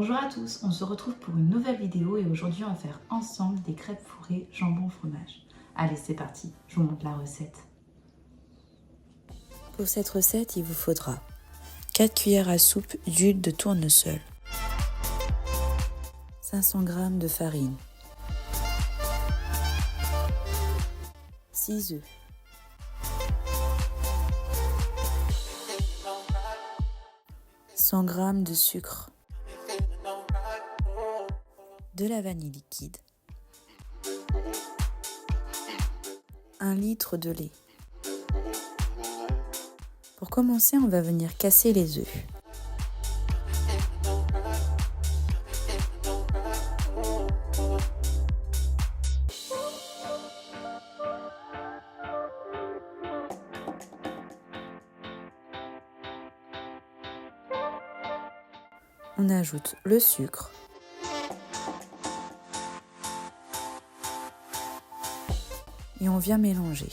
Bonjour à tous, on se retrouve pour une nouvelle vidéo et aujourd'hui on va faire ensemble des crêpes fourrées jambon fromage. Allez c'est parti, je vous montre la recette. Pour cette recette, il vous faudra 4 cuillères à soupe d'huile de tournesol, 500 g de farine, 6 œufs, 100 g de sucre, de la vanille liquide, 1 litre de lait. Pour commencer, on va venir casser les œufs. On ajoute le sucre, et on vient mélanger.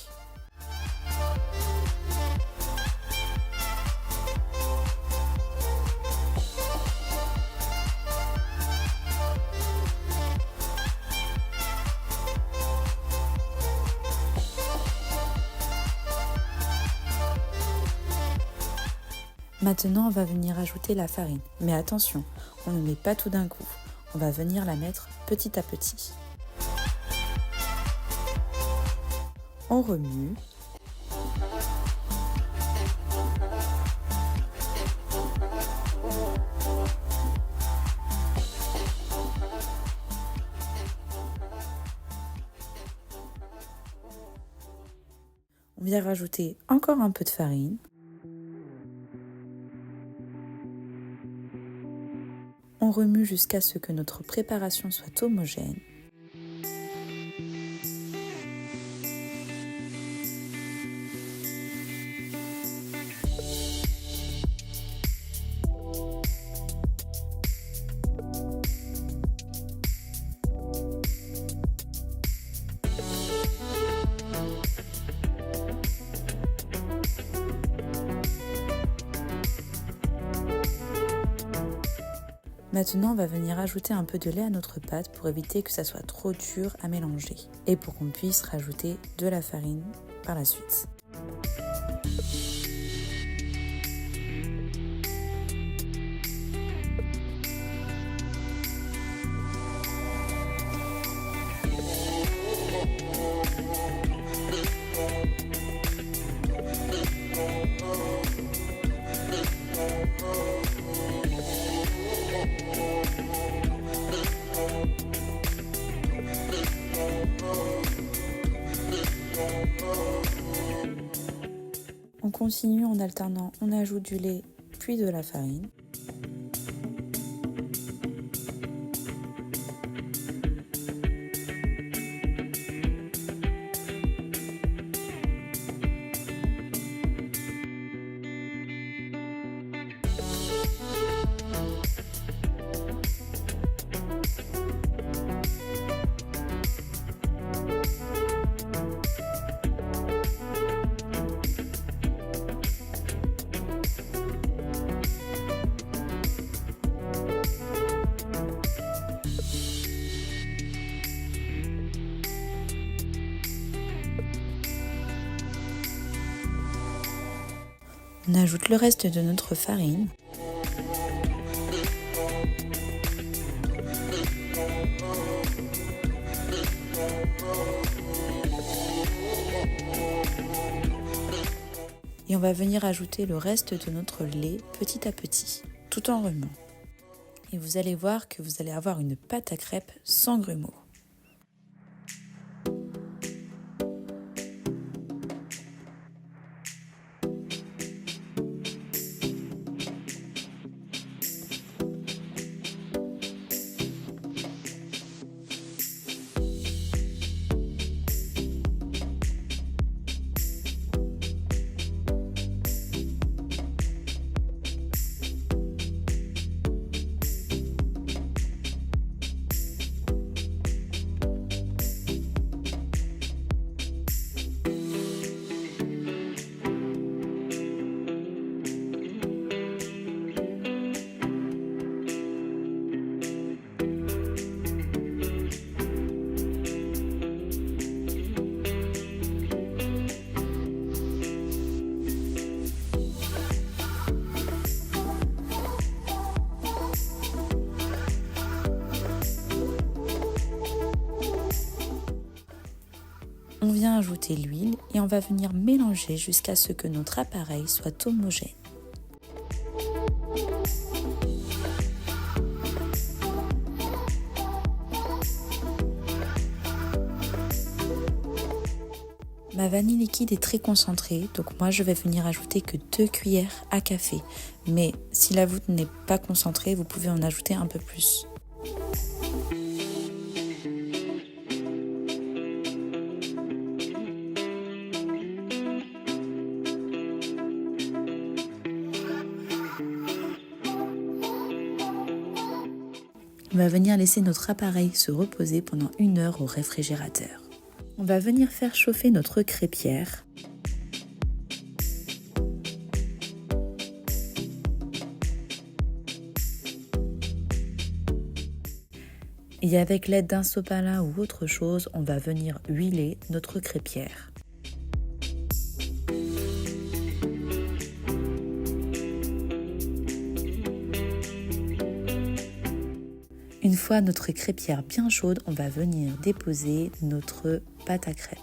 Maintenant, on va venir ajouter la farine. Mais attention, on ne met pas tout d'un coup. On va venir la mettre petit à petit. On remue. On vient rajouter encore un peu de farine. On remue jusqu'à ce que notre préparation soit homogène. Maintenant, on va venir ajouter un peu de lait à notre pâte pour éviter que ça soit trop dur à mélanger et pour qu'on puisse rajouter de la farine par la suite. On continue en alternant, on ajoute du lait puis de la farine. On ajoute le reste de notre farine. Et on va venir ajouter le reste de notre lait petit à petit, tout en remuant. Et vous allez voir que vous allez avoir une pâte à crêpes sans grumeaux. On vient ajouter l'huile et on va venir mélanger jusqu'à ce que notre appareil soit homogène. Ma vanille liquide est très concentrée, donc moi je vais venir ajouter que 2 cuillères à café. Mais si la vôtre n'est pas concentrée, vous pouvez en ajouter un peu plus. On va venir laisser notre appareil se reposer pendant 1 heure au réfrigérateur. On va venir faire chauffer notre crêpière. Et avec l'aide d'un sopalin ou autre chose, on va venir huiler notre crêpière. Une fois notre crêpière bien chaude, on va venir déposer notre pâte à crêpes.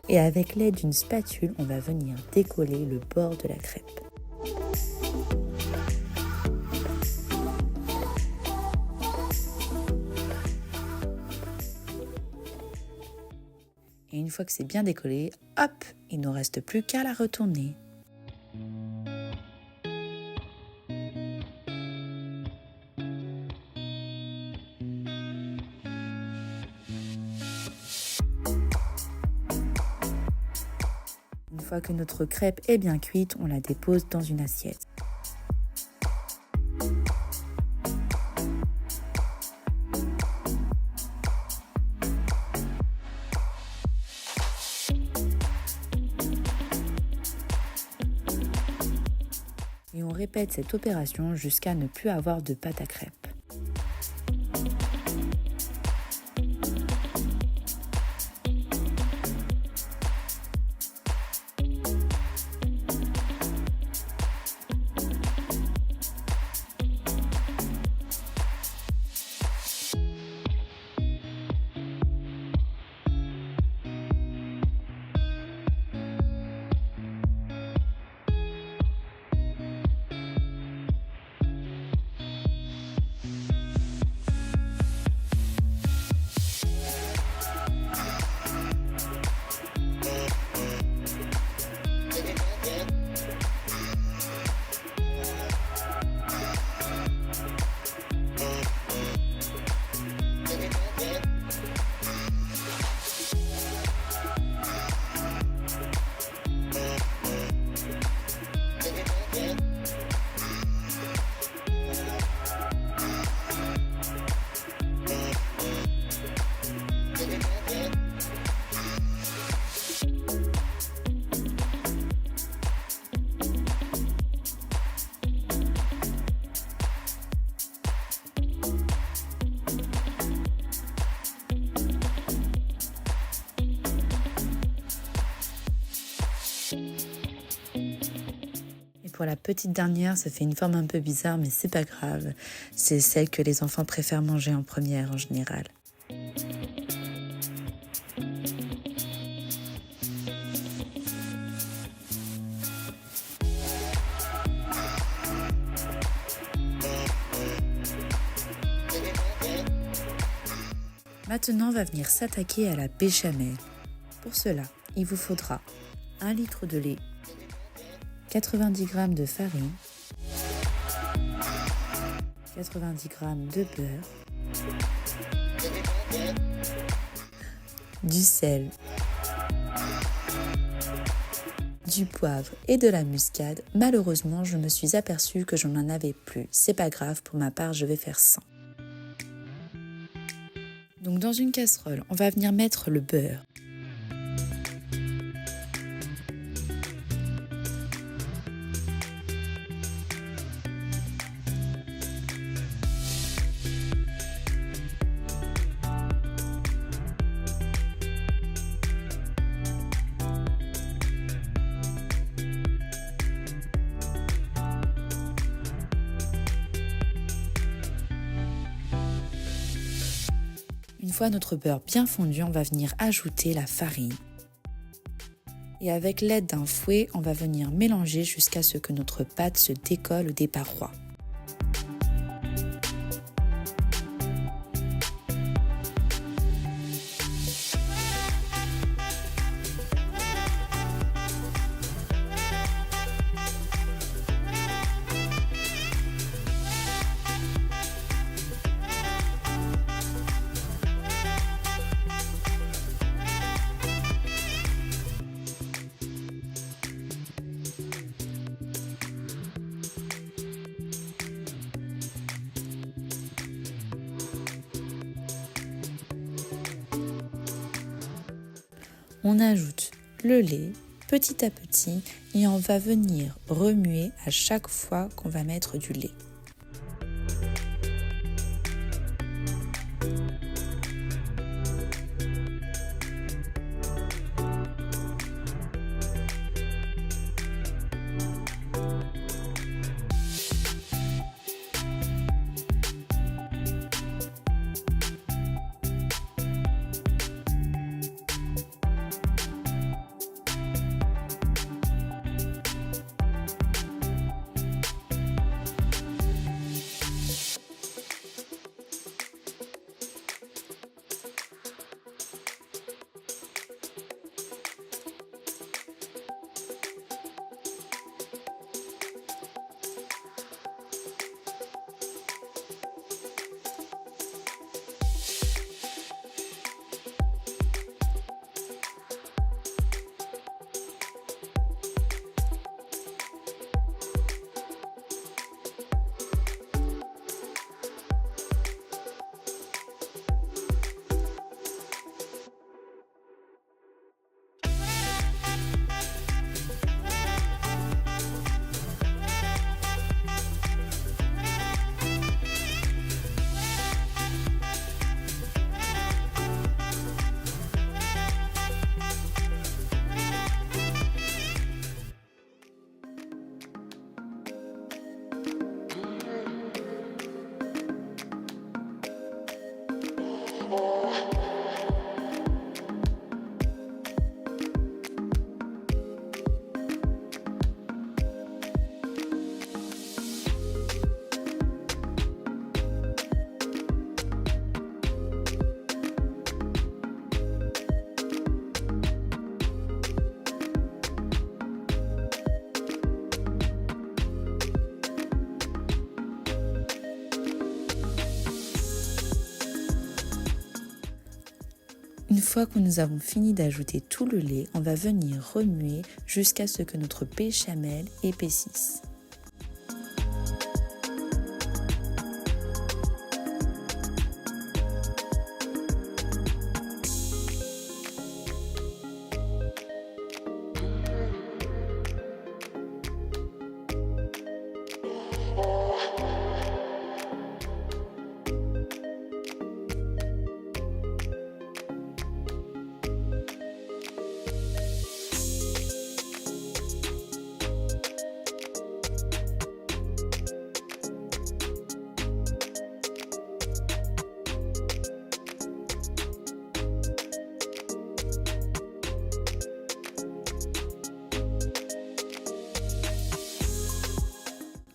Et avec l'aide d'une spatule, on va venir décoller le bord de la crêpe. Et une fois que c'est bien décollé, hop, il ne nous reste plus qu'à la retourner. Une fois que notre crêpe est bien cuite, on la dépose dans une assiette. Et on répète cette opération jusqu'à ne plus avoir de pâte à crêpes. Pour la petite dernière, ça fait une forme un peu bizarre, mais c'est pas grave. C'est celle que les enfants préfèrent manger en première en général. Maintenant, on va venir s'attaquer à la béchamel. Pour cela, il vous faudra 1 litre de lait, 90 g de farine, 90 g de beurre, du sel, du poivre et de la muscade. Malheureusement, je me suis aperçue que je n'en avais plus. C'est pas grave, pour ma part, je vais faire sans. Donc dans une casserole, on va venir mettre le beurre. fois notre beurre bien fondu, on va venir ajouter la farine. Et avec l'aide d'un fouet, on va venir mélanger jusqu'à ce que notre pâte se décolle des parois. On ajoute le lait petit à petit et on va venir remuer à chaque fois qu'on va mettre du lait. Une fois que nous avons fini d'ajouter tout le lait, on va venir remuer jusqu'à ce que notre béchamel épaississe.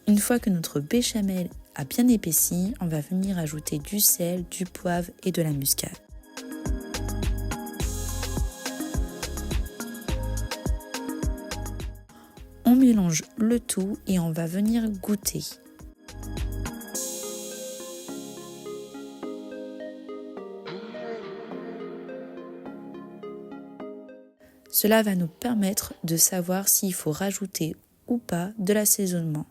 Une fois que notre béchamel a bien épaissi, on va venir ajouter du sel, du poivre et de la muscade. On mélange le tout et on va venir goûter. Cela va nous permettre de savoir s'il faut rajouter ou pas de l'assaisonnement.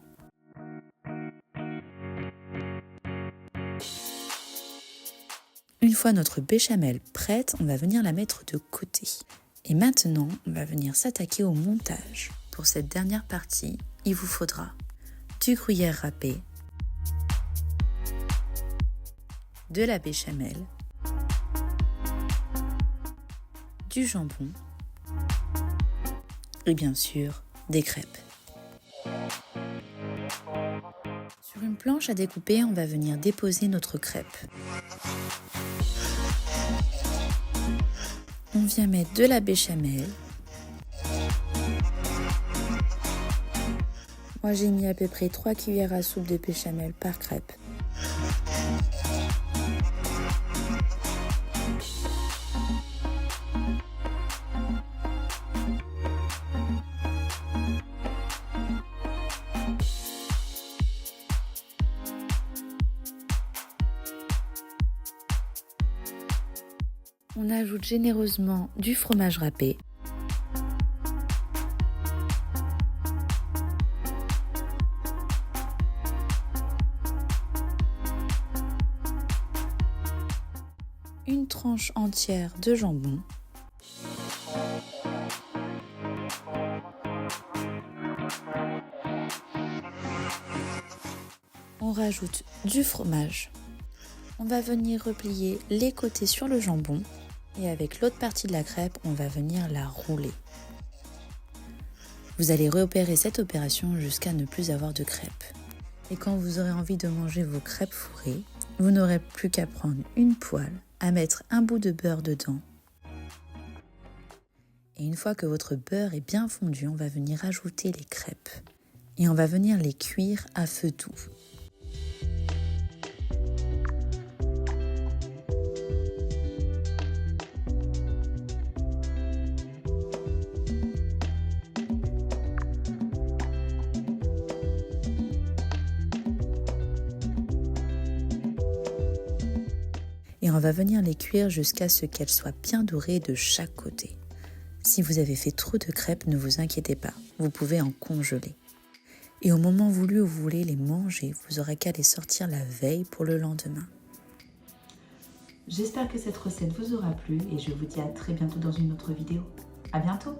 Une fois notre béchamel prête, on va venir la mettre de côté. Et maintenant, on va venir s'attaquer au montage. Pour cette dernière partie, il vous faudra du gruyère râpé, de la béchamel, du jambon et bien sûr des crêpes. Sur une planche à découper, on va venir déposer notre crêpe. On vient mettre de la béchamel. Moi j'ai mis à peu près 3 cuillères à soupe de béchamel par crêpe. On ajoute généreusement du fromage râpé. Une tranche entière de jambon. On rajoute du fromage. On va venir replier les côtés sur le jambon et avec l'autre partie de la crêpe, on va venir la rouler. Vous allez réopérer cette opération jusqu'à ne plus avoir de crêpes. Et quand vous aurez envie de manger vos crêpes fourrées, vous n'aurez plus qu'à prendre une poêle, à mettre un bout de beurre dedans. Et une fois que votre beurre est bien fondu, on va venir ajouter les crêpes. Et on va venir les cuire à feu doux. Et on va venir les cuire jusqu'à ce qu'elles soient bien dorées de chaque côté. Si vous avez fait trop de crêpes, ne vous inquiétez pas, vous pouvez en congeler. Et au moment voulu où vous voulez les manger, vous aurez qu'à les sortir la veille pour le lendemain. J'espère que cette recette vous aura plu et je vous dis à très bientôt dans une autre vidéo. À bientôt!